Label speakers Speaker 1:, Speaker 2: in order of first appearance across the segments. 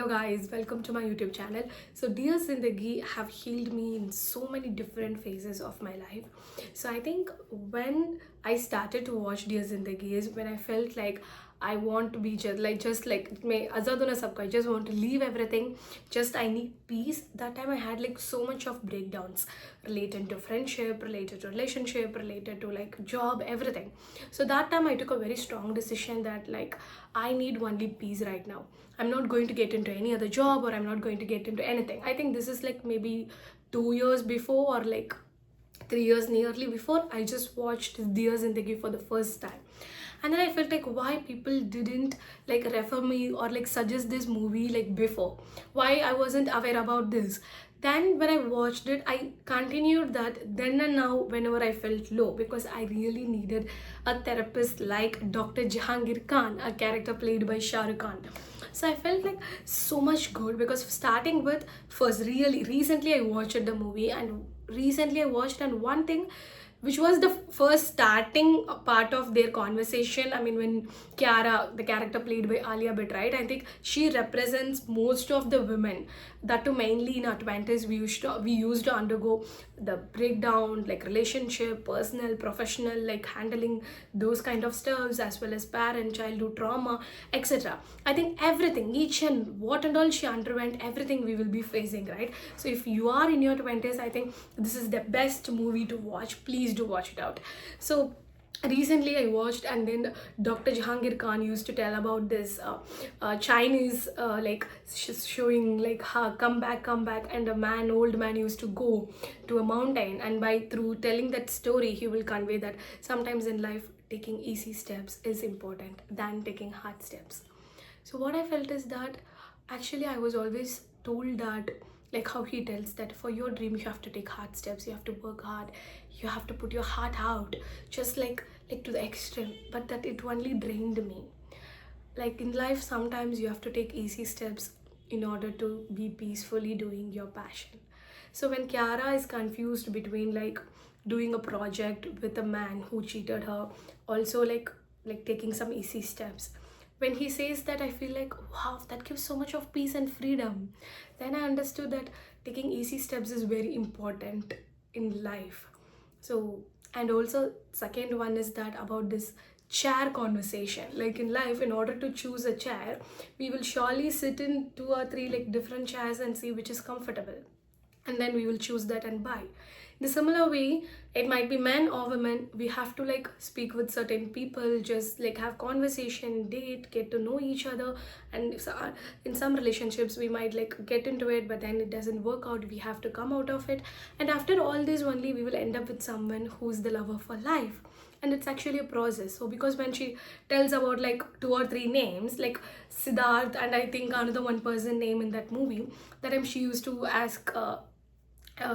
Speaker 1: Hello guys, welcome to my YouTube channel. So Dear Zindagi have healed me in so many different phases of my life. So I think when I started to watch Dear Zindagi is when I felt like I want to be just like मैं आज़ाद होना सबको. I just want to leave everything. Just I need peace. That time I had like so much of breakdowns related to friendship, related to relationship, related to like job, everything. So that time I took a very strong decision that like I need only peace right now. I'm not going to get into any other job or I'm not going to get into anything. I think this is like maybe 2 years before or like 3 years nearly before I just watched Dear Zindagi for the first time. And then I felt like why people didn't like refer me or like suggest this movie like before. Why I wasn't aware about this. Then when I watched it, I continued that then and now whenever I felt low because I really needed a therapist like Dr. Jahangir Khan, a character played by Shah Rukh Khan. So I felt like so much good because starting with first really recently I watched the movie and recently I watched and one thing which was the first starting part of their conversation. I mean, when Kiara, the character played by Alia Bhatt, right? I think she represents most of the women that too mainly in our 20s we used to undergo the breakdown, like relationship, personal, professional, like handling those kind of stuffs as well as parent, childhood trauma, etc. I think everything, each and what and all she underwent, everything we will be facing, right? So if you are in your 20s, I think this is the best movie to watch. Please do watch it out. So recently I watched and then Dr. Jahangir Khan used to tell about this Chinese showing like ha come back and a man old man used to go to a mountain and by through telling that story he will convey that sometimes in life taking easy steps is important than taking hard steps. So what I felt is that actually I was always told that like how he tells that for your dream you have to take hard steps, you have to work hard, you have to put your heart out, just like to the extreme. But that it only drained me. Like in life sometimes you have to take easy steps in order to be peacefully doing your passion. So when Kiara is confused between like doing a project with a man who cheated her, also like taking some easy steps, when he says that I feel like wow, that gives so much of peace and freedom. Then I understood that taking easy steps is very important in life. So and also second one is that about this chair conversation. Like in life, in order to choose a chair, we will surely sit in two or three like different chairs and see which is comfortable, and then we will choose that and buy. In a similar way, it might be men or women, we have to like speak with certain people, just like have conversation, date, get to know each other. And in some relationships we might like get into it but then it doesn't work out, we have to come out of it, and after all this only we will end up with someone who's the lover for life. And it's actually a process. So because when she tells about like two or three names like Siddharth and I think another one person name in that movie, that time she used to ask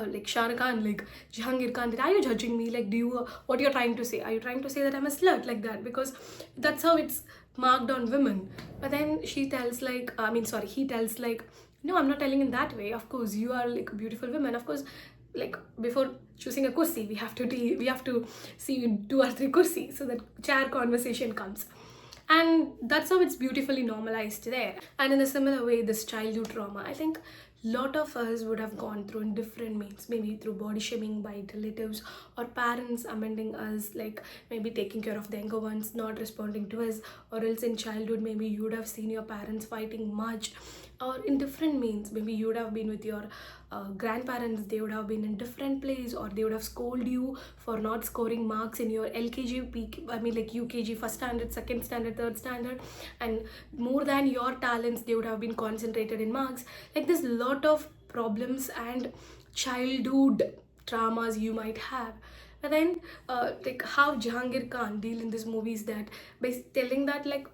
Speaker 1: like Shah Rukh Khan, like Jahangir Khan, that are you judging me? Like, do you, what you're trying to say? Are you trying to say that I'm a slut like that? Because that's how it's marked on women. But then she tells like, he tells like, no, I'm not telling in that way. Of course, you are like a beautiful woman. Of course, like before choosing a kursi, we have to see two or three kursi so that chair conversation comes. And that's how it's beautifully normalized there. And in a similar way, this childhood trauma, I think lot of us would have gone through in different means, maybe through body shaming by relatives or parents amending us, like maybe taking care of the younger ones, not responding to us, or else in childhood maybe you would have seen your parents fighting much, or in different means maybe you would have been with your grandparents, they would have been in different place, or they would have scolded you for not scoring marks in your LKG, like UKG, first standard, second standard, third standard, and more than your talents they would have been concentrated in marks. Like there's a lot of problems and childhood traumas you might have. But then like how Jahangir Khan deal in this movie is that by telling that like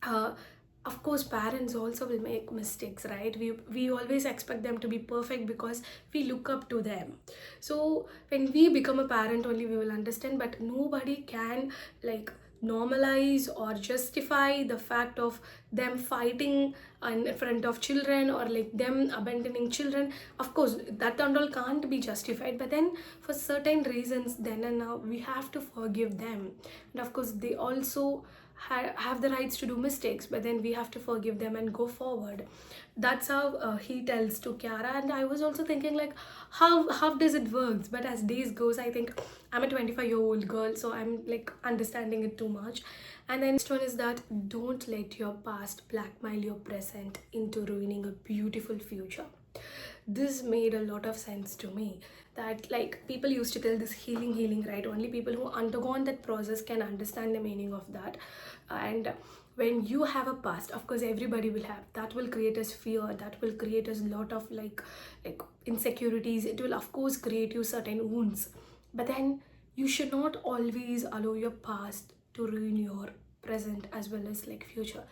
Speaker 1: uh, of course parents also will make mistakes, right? We always expect them to be perfect because we look up to them. So when we become a parent only we will understand, but nobody can like normalize or justify the fact of them fighting in front of children or like them abandoning children. Of course that and all can't be justified, but then for certain reasons then and now we have to forgive them. And of course they also have the rights to do mistakes, but then we have to forgive them and go forward. That's how he tells to Kiara. And I was also thinking like, how does it works? But as days goes, I think I'm a 25-year-old girl, so I'm like understanding it too much. And then next one is that don't let your past blackmail your present into ruining a beautiful future. This made a lot of sense to me, that like people used to tell this healing, right? Only people who undergone that process can understand the meaning of that. And when you have a past, of course everybody will have, that will create us fear, that will create us a lot of like insecurities. It will of course create you certain wounds, but then you should not always allow your past to ruin your present as well as like future.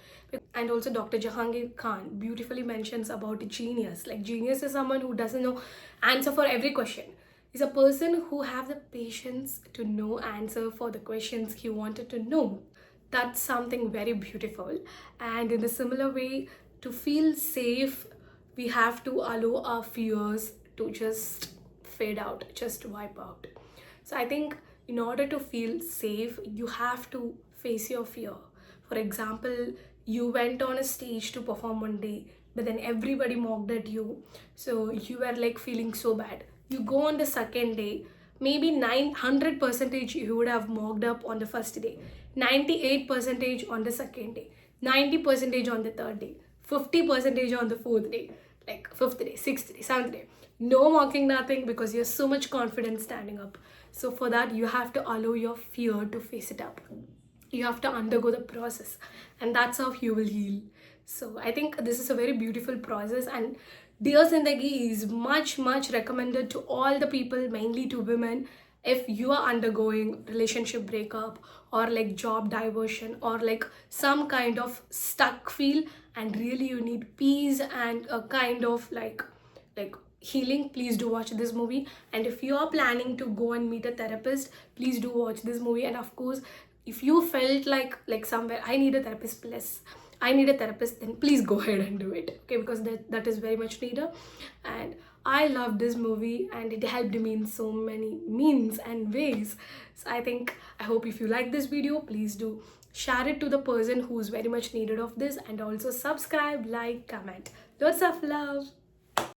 Speaker 1: And also Dr. Jahangir Khan beautifully mentions about genius. Like genius is someone who doesn't know answer for every question. He's a person who have the patience to know answer for the questions he wanted to know. That's something very beautiful. And in a similar way, to feel safe, we have to allow our fears to just fade out, just wipe out. So I think in order to feel safe, you have to face your fear. For example, you went on a stage to perform one day, but then everybody mocked at you. So you were like feeling so bad. You go on the second day, maybe 900% you would have mocked up on the first day, 98% on the second day, 90% on the third day, 50% on the fourth day, like fifth day, sixth day, seventh day. No mocking, nothing, because you're so much confident standing up. So for that, you have to allow your fear to face it up. You have to undergo the process, and that's how you will heal. So I think this is a very beautiful process, and Dear Zindagi is much recommended to all the people, mainly to women. If you are undergoing relationship breakup or like job diversion or like some kind of stuck feel, and really you need peace and a kind of like healing, please do watch this movie. And if you are planning to go and meet a therapist, please do watch this movie. And of course, if you felt like somewhere I need a therapist, plus I need a therapist, then please go ahead and do it, okay? Because that is very much needed. And I love this movie, and it helped me in so many means and ways. So I hope if you like this video, please do share it to the person who's very much needed of this, and also subscribe, like, comment. Lots of love.